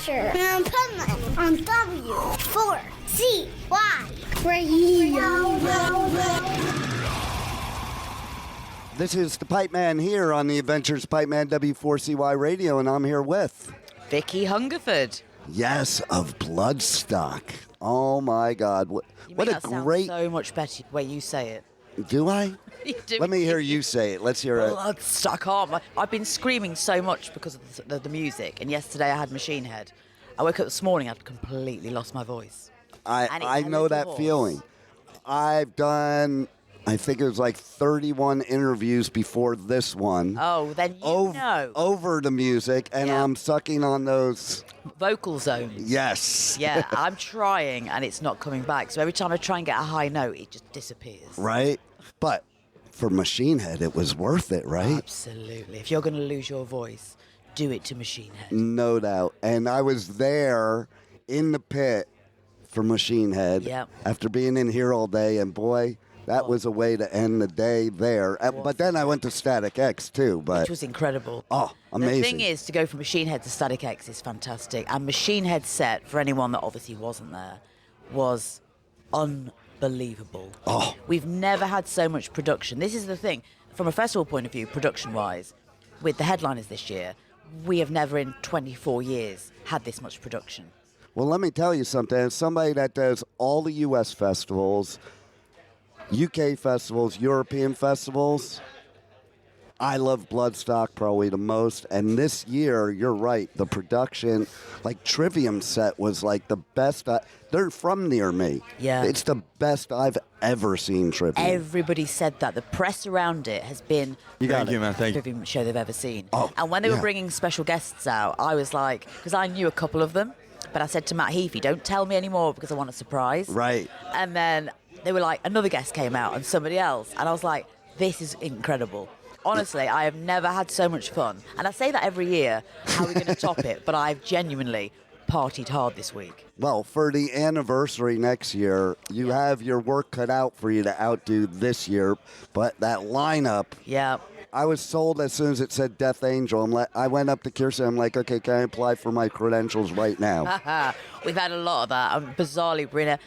Asher. And Pipeman on W4CY Radio. This is the Pipeman here on the Adventures Pipeman W4CY Radio, and I'm here with Vicky Hungerford. Yes, of Bloodstock. Oh my God! What a great! So much better the way you say it. Do I? You do. Let me hear you say it. Let's hear it. Bloodstock. I've been screaming so much because of the music, and yesterday I had Machine Head. I woke up this morning, I'd completely lost my voice. I know that feeling. I've done, I think it was like 31 interviews before this one. Oh, then know. Over the music, and Yeah. I'm sucking on those vocal zones. Yes. Yeah, I'm trying, and it's not coming back. So every time I try and get a high note, it just disappears. Right? But for Machine Head, it was worth it, right? Absolutely. If you're going to lose your voice, do it to Machine Head. No doubt. And I was there in the pit for Machine Head after being in here all day, and boy, that was a way to end the day there. But then I went to Static X too. Which was incredible. Oh, amazing. The thing is, to go from Machine Head to Static X is fantastic. And Machine Head's set, for anyone that obviously wasn't there, was unbelievable. Oh. We've never had so much production. This is the thing. From a festival point of view, production-wise, with the headliners this year, we have never in 24 years had this much production. Well, let me tell you something. As somebody that does all the U.S. festivals, UK festivals, European festivals, I love Bloodstock probably the most. And this year, you're right, the production, like Trivium set was like the best. They're from near me. Yeah. It's the best I've ever seen Trivium. Everybody said that. The press around it has been You got the it. best Trivium show they've ever seen. Oh, and when they were yeah. bringing special guests out, I was like, because I knew a couple of them, but I said to Matt Heafy, don't tell me anymore because I want a surprise. Right. And then they were like, another guest came out and somebody else. And I was like, this is incredible. Honestly, I have never had so much fun. And I say that every year, how are we going to top it? But I've genuinely partied hard this week. Well, for the anniversary next year, you have your work cut out for you to outdo this year. But that lineup, yeah, I was sold as soon as it said Death Angel. I went up to Kirsten. I'm like, okay, can I apply for my credentials right now? We've had a lot of that. Bizarrely,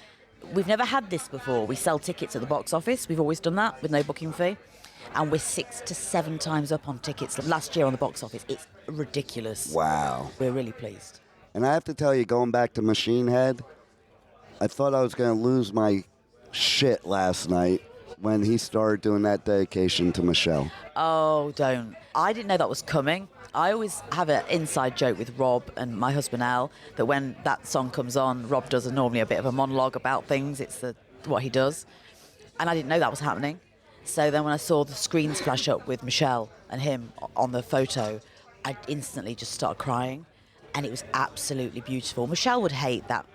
we've never had this before. We sell tickets at the box office. We've always done that with no booking fee. And we're 6 to 7 times up on tickets last year on the box office. It's ridiculous. Wow. We're really pleased. And I have to tell you, going back to Machine Head, I thought I was going to lose my shit last night when he started doing that dedication to Michelle. Oh, don't. I didn't know that was coming. I always have an inside joke with Rob and my husband Al that when that song comes on, Rob does normally a bit of a monologue about things. It's what he does. And I didn't know that was happening. So then when I saw the screens flash up with Michelle and him on the photo, I instantly just started crying. And it was absolutely beautiful. Michelle would hate that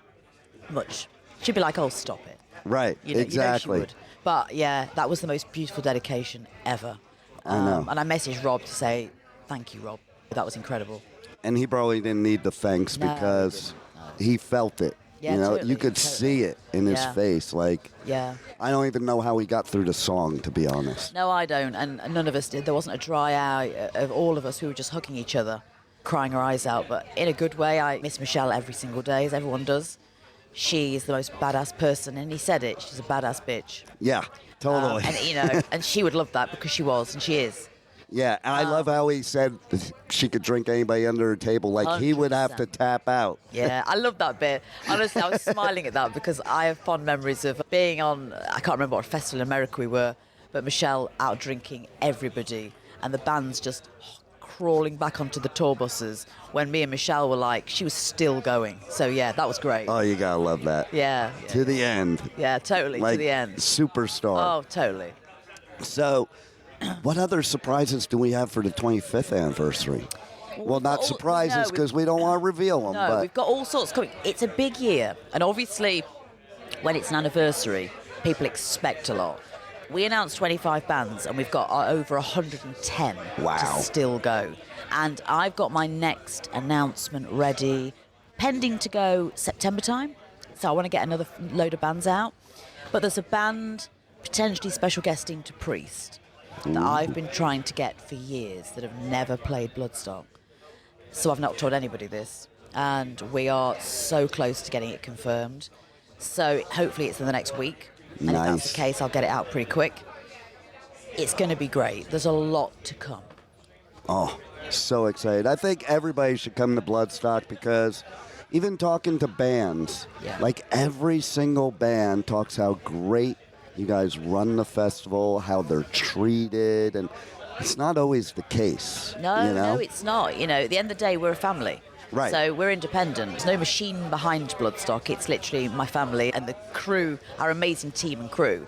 much. She'd be like, oh, stop it. Right, exactly. You know she would. But yeah, that was the most beautiful dedication ever. I know. And I messaged Rob to say, thank you, Rob. That was incredible. And he probably didn't need the thanks because he felt it. Yeah, you know, totally, you could see it in his face. Like, I don't even know how he got through the song, to be honest. No, I don't. And none of us did. There wasn't a dry eye of all of us. We were just hugging each other, crying our eyes out. But in a good way, I miss Michelle every single day, as everyone does. She is the most badass person. And he said it. She's a badass bitch. Yeah, totally. And, you know, and she would love that because she was, and she is. Yeah, and I love how he said she could drink anybody under her table. Like, 100%. He would have to tap out. Yeah, I love that bit. Honestly, I was smiling at that because I have fond memories of being on, I can't remember what festival in America we were, but Michelle out drinking everybody and the band's just crawling back onto the tour buses when me and Michelle were like, she was still going. So yeah, that was great. Oh, you gotta love that. Yeah. To the end. Yeah, totally, like, to the end. Superstar. Oh, totally. So, what other surprises do we have for the 25th anniversary? Well, not surprises because we don't want to reveal them. No, but we've got all sorts coming. It's a big year. And obviously, when it's an anniversary, people expect a lot. We announced 25 bands and we've got over 110 to still go. And I've got my next announcement ready, pending to go September time. So I want to get another load of bands out. But there's a band potentially special guesting to Priest that I've been trying to get for years that have never played Bloodstock. So I've not told anybody this. and we are so close to getting it confirmed. So hopefully it's in the next week. And if that's the case, I'll get it out pretty quick. It's going to be great. There's a lot to come. Oh, so excited. I think everybody should come to Bloodstock because even talking to bands, like every single band talks how great you guys run the festival, how they're treated, and it's not always the case. No, it's not. At the end of the day, we're a family. Right. So we're independent. There's no machine behind Bloodstock. It's literally my family and the crew, our amazing team and crew.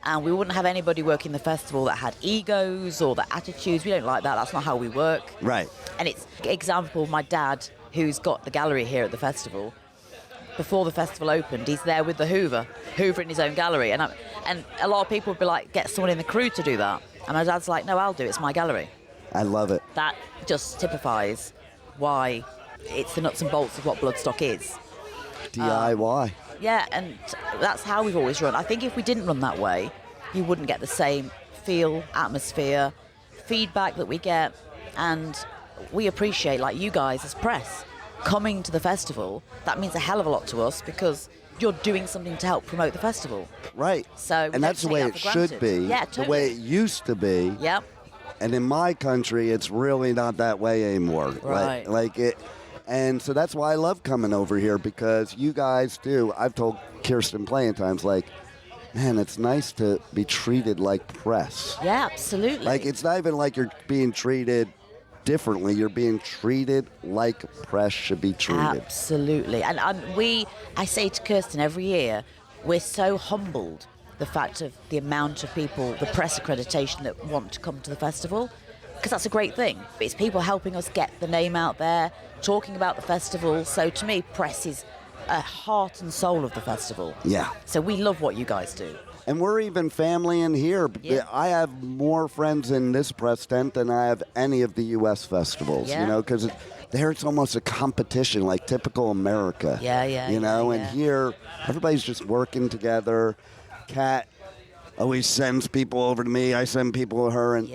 And we wouldn't have anybody working the festival that had egos or that attitudes. We don't like that. That's not how we work. Right. And it's example, my dad, who's got the gallery here at the festival, before the festival opened, he's there with the Hoover in his own gallery. And a lot of people would be like, get someone in the crew to do that. And my dad's like, no, I'll do it. It's my gallery. I love it. That just typifies why it's the nuts and bolts of what Bloodstock is. DIY. Yeah, and that's how we've always run. I think if we didn't run that way, you wouldn't get the same feel, atmosphere, feedback that we get. And we appreciate, like you guys as press, coming to the festival. That means a hell of a lot to us because you're doing something to help promote the festival. Right. So and that's the way it should be. Yeah, totally. The way it used to be. Yep. And in my country, it's really not that way anymore. Right. Like it. And so that's why I love coming over here because you guys do. I've told Kirsten plenty of times, like, man, it's nice to be treated like press. Yeah, absolutely. Like, it's not even like you're being treated differently. You're being treated like press should be treated. Absolutely. And I say to Kirsten every year, we're so humbled the fact of the amount of people, the press accreditation that want to come to the festival, because that's a great thing. It's people helping us get the name out there, talking about the festival. So to me, press is a heart and soul of the festival. Yeah. So we love what you guys do. And we're even family in here. Yeah. I have more friends in this press tent than I have any of the U.S. festivals, because there it's almost a competition, like typical America. Yeah. And here, everybody's just working together. Kat always sends people over to me. I send people to her. And,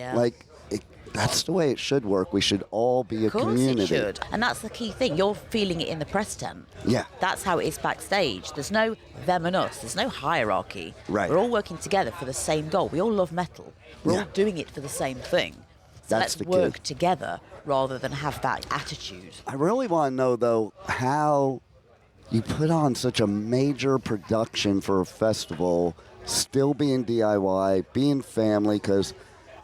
that's the way it should work. We should all be a community. Of course it should. And that's the key thing. You're feeling it in the press tent. Yeah. That's how it is backstage. There's no them and us. There's no hierarchy. Right. We're all working together for the same goal. We all love metal. We're all doing it for the same thing. So That's let's the work key. together rather than have that attitude. I really want to know, though, how you put on such a major production for a festival, still being DIY, being family, because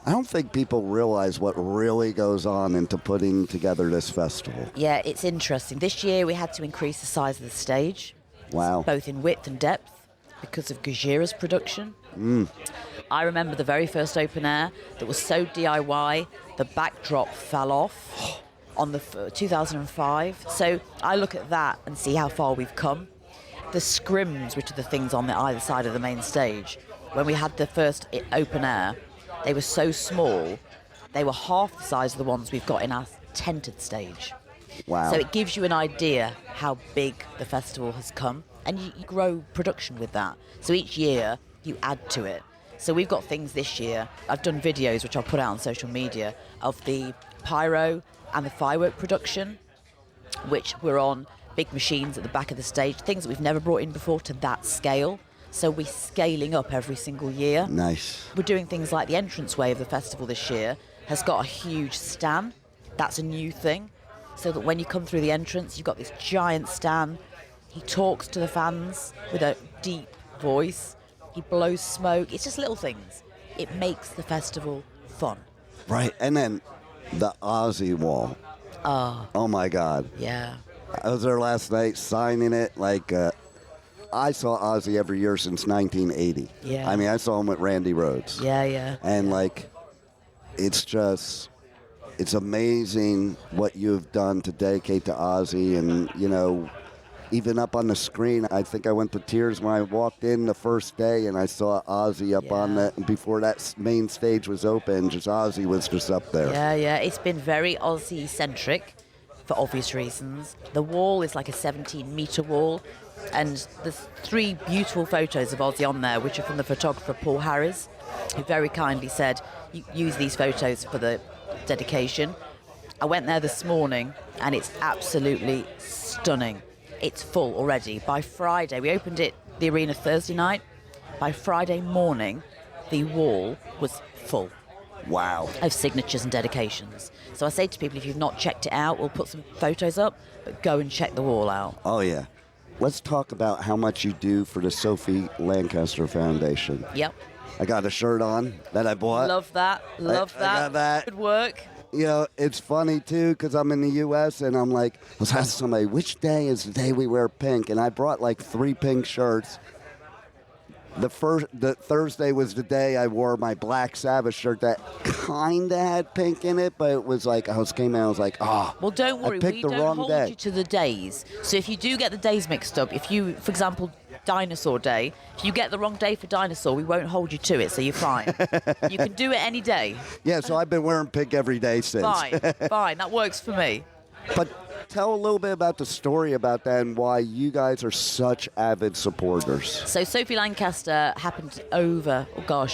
I don't think people realize what really goes on into putting together this festival. Yeah, it's interesting. This year we had to increase the size of the stage. Wow. Both in width and depth because of Gajira's production. I remember the very first open air that was so DIY, the backdrop fell off on the 2005. So I look at that and see how far we've come. The scrims, which are the things on the either side of the main stage, when we had the first open air, they were so small, they were half the size of the ones we've got in our tented stage. Wow. So it gives you an idea how big the festival has come, and you grow production with that. So each year, you add to it. So we've got things this year. I've done videos, which I'll put out on social media, of the pyro and the firework production, which we're on big machines at the back of the stage, things that we've never brought in before to that scale. So we're scaling up every single year. Nice. We're doing things like the entranceway of the festival this year has got a huge stand. That's a new thing. So that when you come through the entrance, you've got this giant stand. He talks to the fans with a deep voice. He blows smoke. It's just little things. It makes the festival fun. Right. And then the Ozzy wall. Oh, my God. Yeah. I was there last night signing it. I saw Ozzy every year since 1980. Yeah. I mean, I saw him with Randy Rhoads. Yeah. And, it's amazing what you've done to dedicate to Ozzy. And, even up on the screen, I think I went to tears when I walked in the first day and I saw Ozzy up on before that main stage was open, just Ozzy was just up there. Yeah. It's been very Ozzy-centric for obvious reasons. The wall is like a 17-metre wall. And there's 3 beautiful photos of Ozzy on there, which are from the photographer Paul Harris, who very kindly said, use these photos for the dedication. I went there this morning, and it's absolutely stunning. It's full already. By Friday, we opened the arena Thursday night. By Friday morning, the wall was full. Wow. Of signatures and dedications. So I say to people, if you've not checked it out, we'll put some photos up, but go and check the wall out. Oh, yeah. Let's talk about how much you do for the Sophie Lancaster Foundation. Yep. I got a shirt on that I bought. Love that. Love that. I got that. Good work. You know, it's funny, too, because I'm in the U.S., and I'm like, I was asking somebody, which day is the day we wear pink? And I brought, like, 3 pink shirts. The Thursday was the day I wore my Black Sabbath shirt that kind of had pink in it, but it was like, I was like, Well, don't worry, I picked we the don't wrong hold day. you to the days. So if you do get the days mixed up, if you, for example, Dinosaur Day, if you get the wrong day for Dinosaur, we won't hold you to it, so you're fine. You can do it any day. Yeah, so I've been wearing pink every day since. Fine, that works for me. But tell a little bit about the story about that and why you guys are such avid supporters. So Sophie Lancaster happened over,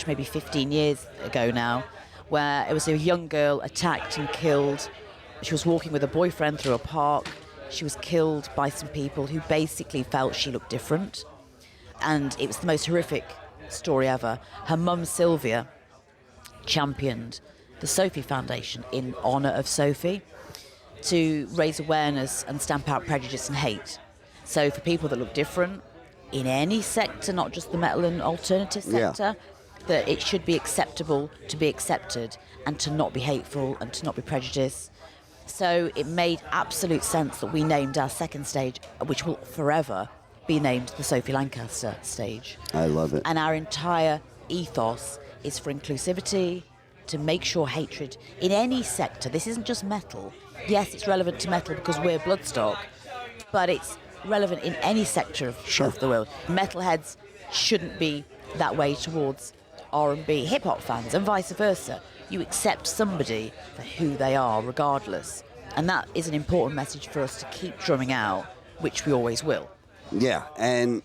maybe 15 years ago now, where it was a young girl attacked and killed. She was walking with a boyfriend through a park. She was killed by some people who basically felt she looked different. And it was the most horrific story ever. Her mum, Sylvia, championed the Sophie Foundation in honour of Sophie to raise awareness and stamp out prejudice and hate. So for people that look different in any sector, not just the metal and alternative sector, that it should be acceptable to be accepted and to not be hateful and to not be prejudiced. So it made absolute sense that we named our second stage, which will forever be named the Sophie Lancaster Stage. I love it. And our entire ethos is for inclusivity, to make sure hatred in any sector, this isn't just metal. Yes, it's relevant to metal because we're Bloodstock, but it's relevant in any sector of the world. Metalheads shouldn't be that way towards R&B, hip-hop fans, and vice versa. You accept somebody for who they are, regardless. And that is an important message for us to keep drumming out, which we always will. Yeah, and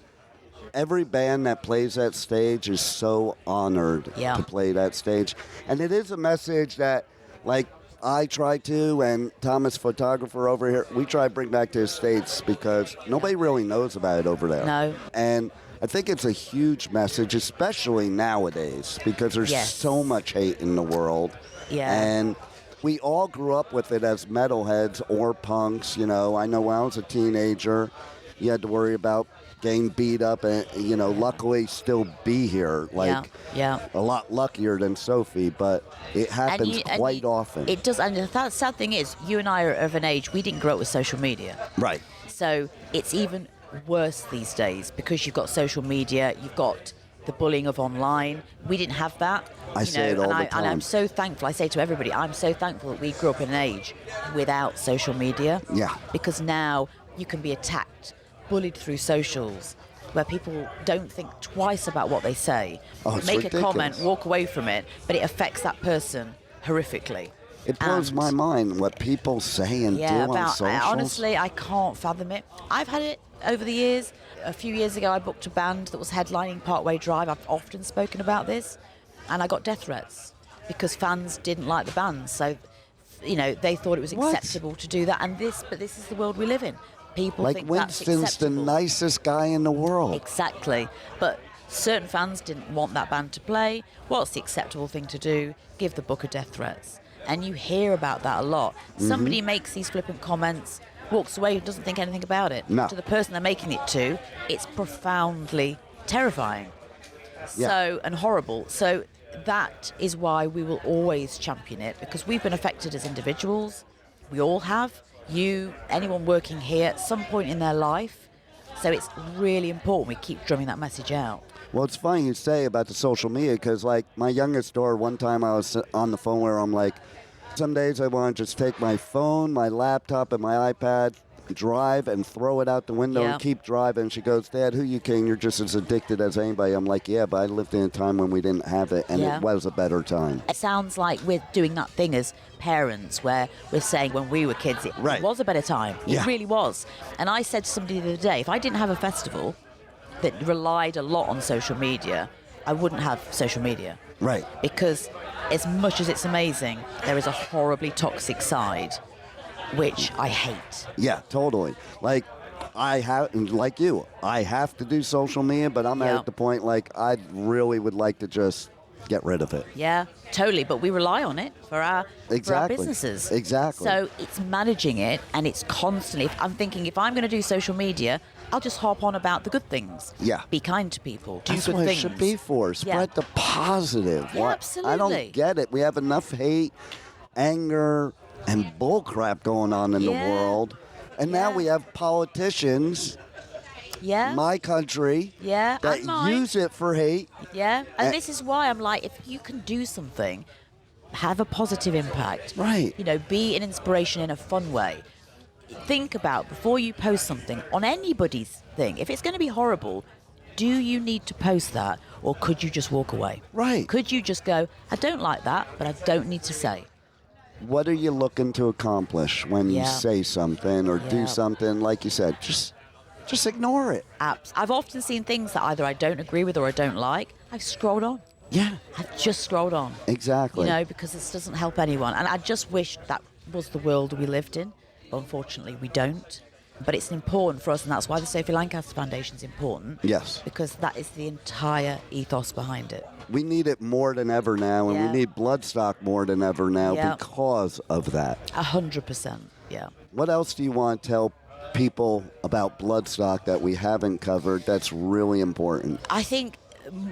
every band that plays that stage is so honored to play that stage. And it is a message that, like, I try to, and Thomas, photographer over here, we try to bring back to the States because nobody really knows about it over there. No. And I think it's a huge message, especially nowadays, because there's so much hate in the world. Yeah. And we all grew up with it as metalheads or punks. You know, I know when I was a teenager, you had to worry about getting beat up, and luckily still be here, a lot luckier than Sophie, but it happens quite often. It does, and the sad thing is, you and I are of an age, we didn't grow up with social media. Right. So it's even worse these days because you've got social media, you've got the bullying of online. We didn't have that. I say it all the time. And I'm so thankful, I say to everybody, I'm so thankful that we grew up in an age without social media. Yeah. Because now you can be attacked, bullied through socials, where people don't think twice about what they say, make ridiculous. a comment, walk away from it, but it affects that person horrifically. It blows my mind what people say and do on socials. Honestly, I can't fathom it. I've had it over the years. A few years ago, I booked a band that was headlining Parkway Drive. I've often spoken about this, and I got death threats because fans didn't like the band. So, they thought it was acceptable to do that. But this is the world we live in. People like think Winston's that's acceptable. the nicest guy in the world. Exactly. But certain fans didn't want that band to play. What's the acceptable thing to do? Give the booker death threats. And you hear about that a lot. Somebody makes these flippant comments, walks away, and doesn't think anything about it. No. To the person they're making it to, it's profoundly terrifying. And horrible. So that is why we will always champion it, because we've been affected as individuals. We all have. Anyone working here at some point in their life. So it's really important we keep drumming that message out. Well, it's funny you say about the social media, because, like, my youngest daughter, one time I was on the phone where I'm like, some days I want to just take my phone, my laptop, and my iPad, drive and throw it out the window and keep driving. She goes, Dad, who you kidding? You're just as addicted as anybody. I'm like, yeah, but I lived in a time when we didn't have it, and it was a better time. It sounds like we're doing that thing as parents where we're saying when we were kids, it was a better time. It really was. And I said to somebody the other day, if I didn't have a festival that relied a lot on social media, I wouldn't have social media. Right. Because as much as it's amazing, there is a horribly toxic side, which I hate. Yeah, totally. Like, I have to do social media, but I'm Yeah. at the point, like, I really would like to just get rid of it. Yeah, totally. But we rely on it for our businesses. Exactly. So it's managing it, and it's constantly. I'm thinking if I'm going to do social media, I'll just hop on about the good things. Yeah. Be kind to people. Do That's good what things. it should be for. Spread the positive. Yeah, absolutely. I don't get it. We have enough hate, anger, and bullcrap going on in the Yeah. world. And now Yeah. we have politicians, Yeah. my country, Yeah, that and mine. use it for hate. Yeah. And this is why I'm like, if you can do something, have a positive impact. Right. You know, be an inspiration in a fun way. Think about before you post something on anybody's thing. If it's going to be horrible, do you need to post that, or could you just walk away? Right. Could you just go, I don't like that, but I don't need to say. What are you looking to accomplish when you Yeah. say something or do Yeah. something? Like you said, just ignore it. I've often seen things that either I don't agree with or I don't like. I've scrolled on. Yeah. I've just scrolled on. Exactly. You know, because this doesn't help anyone. And I just wish that was the world we lived in. But unfortunately, we don't. But it's important for us, and that's why the Sophie Lancaster Foundation is important. Yes. Because that is the entire ethos behind it. We need it more than ever now, and Yeah. we need Bloodstock more than ever now Yeah. because of that. 100%. Yeah. What else do you want to tell people about Bloodstock that we haven't covered that's really important? I think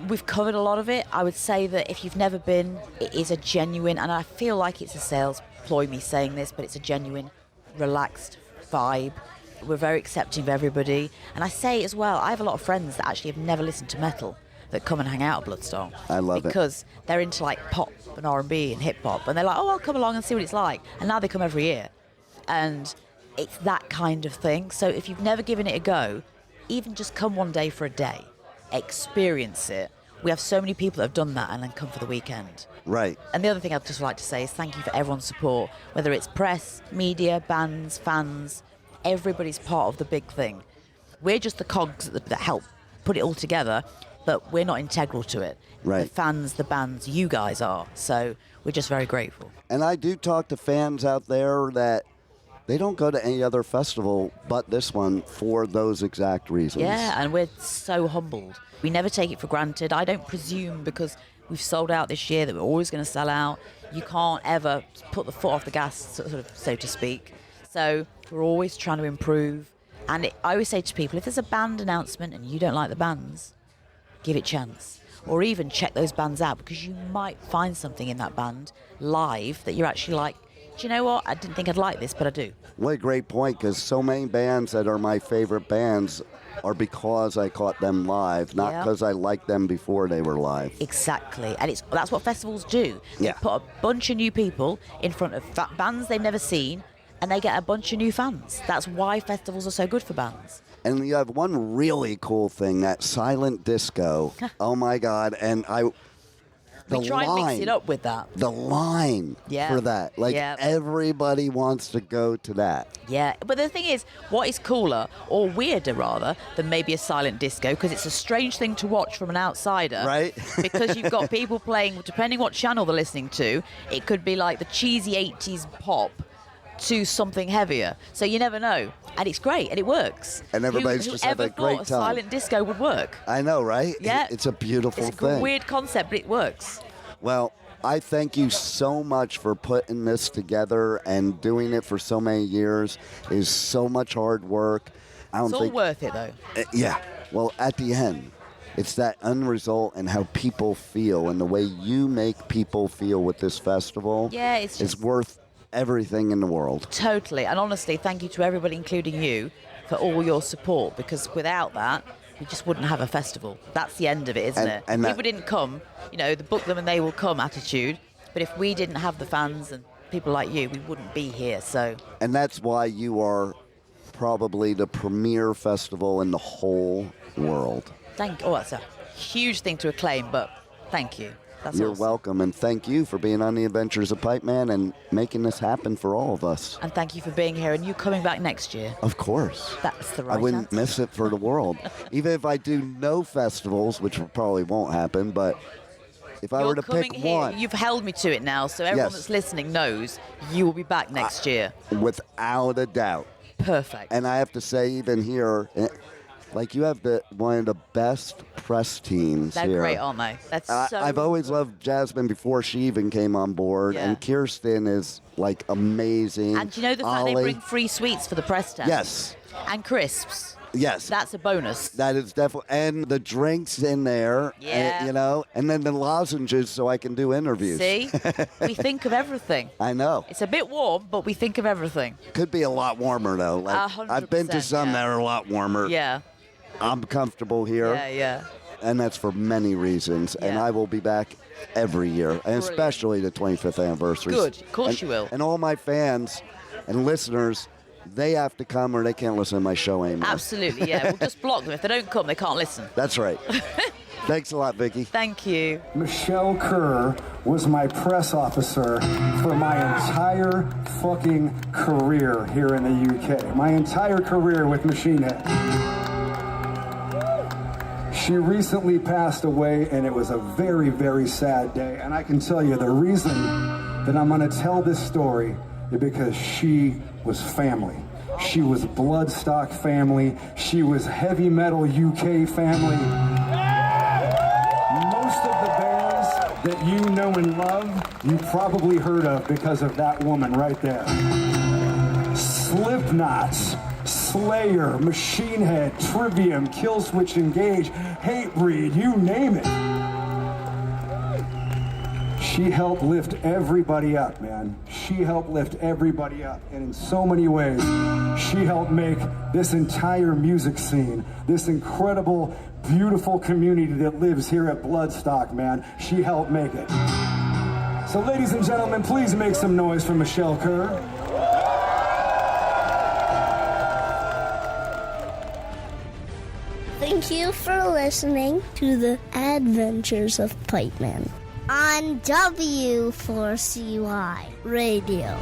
we've covered a lot of it. I would say that if you've never been, it is a genuine, and I feel like it's a sales ploy me saying this, but it's a genuine, relaxed vibe. We're very accepting of everybody. And I say as well, I have a lot of friends that actually have never listened to metal that come and hang out at Bloodstock. I love it. Because they're into like pop and R&B and hip hop. And they're like, oh, I'll come along and see what it's like. And now they come every year. And it's that kind of thing. So if you've never given it a go, even just come one day for a day. Experience it. We have so many people that have done that and then come for the weekend. Right. And the other thing I'd just like to say is thank you for everyone's support, whether it's press, media, bands, fans. Everybody's part of the big thing. We're just the cogs that help put it all together, but we're not integral to it. Right. The fans, the bands, you guys are. So we're just very grateful. And I do talk to fans out there that they don't go to any other festival but this one for those exact reasons. Yeah, and we're so humbled. We never take it for granted. I don't presume because we've sold out this year that we're always going to sell out. You can't ever put the foot off the gas, sort of, so to speak. So we're always trying to improve. And I always say to people, if there's a band announcement and you don't like the bands, give it a chance. Or even check those bands out, because you might find something in that band live that you're actually like, do you know what? I didn't think I'd like this, but I do. What a great point, because so many bands that are my favorite bands are because I caught them live, not Yeah. because I liked them before they were live. Exactly. And that's what festivals do. They Yeah. put a bunch of new people in front of bands they've never seen, and they get a bunch of new fans. That's why festivals are so good for bands. And you have one really cool thing, that silent disco. Oh my God! And We try and mix it up with that. The line Yeah. for that, like Yeah. everybody wants to go to that. Yeah, but the thing is, what is cooler, or weirder rather, than maybe a silent disco, because it's a strange thing to watch from an outsider. Right. Because you've got people playing, depending what channel they're listening to, it could be like the cheesy 80s pop to something heavier. So you never know. And it's great, and it works. And everybody's just having a Whoever great thought time. a silent disco would work? I know, right? Yeah. It's a beautiful It's a thing. weird concept, but it works. Well, I thank you so much for putting this together and doing it for so many years. It is so much hard work. I don't It's all think worth it, though. Yeah. Well, at the end, it's that end result and how people feel and the way you make people feel with this festival. Yeah, it's It's just worth everything in the world. totally. And honestly, thank you to everybody, including you, for all your support, because without that, we just wouldn't have a festival. That's the end of it, isn't it? and If that- people didn't come, you know, the book them and they will come attitude. But if we didn't have the fans and people like you, we wouldn't be here. So And that's why you are probably the premier festival in the whole world. that's a huge thing to acclaim, but thank you. That's You're awesome. welcome, and thank you for being on the Adventures of Pipeman and making this happen for all of us. And thank you for being here, and you coming back next year. Of course. That's the right I wouldn't answer. miss it for the world. Even if I do no festivals, which probably won't happen, but if I You're were to coming pick here. one, You've held me to it now, so everyone Yes. that's listening knows you will be back next year. without a doubt. Perfect. And I have to say, even here, like you have one of the best press teams They're here. great, aren't they? That's so. I've always loved Jasmine before she even came on board, Yeah. and Kirsten is like amazing. And do you know the fact they Ollie- bring free sweets for the press stand? Yes, And crisps. yes. That's a bonus. That is definitely, and the drinks in there, Yeah. you know, and then the lozenges so I can do interviews. See? We think of everything. I know. It's a bit warm, but we think of everything. Could be a lot warmer though. Like, 100%, I've been to some yeah. that are a lot warmer. Yeah. I'm comfortable here, Yeah, yeah. and that's for many reasons. And Yeah. I will be back every year, and Brilliant. especially the 25th anniversary. Good. Of course And- you will. And all my fans and listeners, they have to come or they can't listen to my show anymore. Absolutely, yeah. We'll just block them. If they don't come, they can't listen. That's right. Thanks a lot, Vicky. Thank you. Michelle Kerr was my press officer for my entire fucking career here in the UK. My entire career with Machine Head. She recently passed away, and it was a very, very sad day. And I can tell you the reason that I'm going to tell this story is because she was family. She was Bloodstock family. She was heavy metal UK family. Most of the bands that you know and love, you probably heard of because of that woman right there. Slipknot, Slayer, Machine Head, Trivium, Killswitch Engage, Hatebreed, you name it. She helped lift everybody up, man. She helped lift everybody up. And in so many ways, she helped make this entire music scene, this incredible, beautiful community that lives here at Bloodstock, man. She helped make it. So ladies and gentlemen, please make some noise for Michelle Kerr. Thank you for listening to the Adventures of Pipeman on W4CY Radio.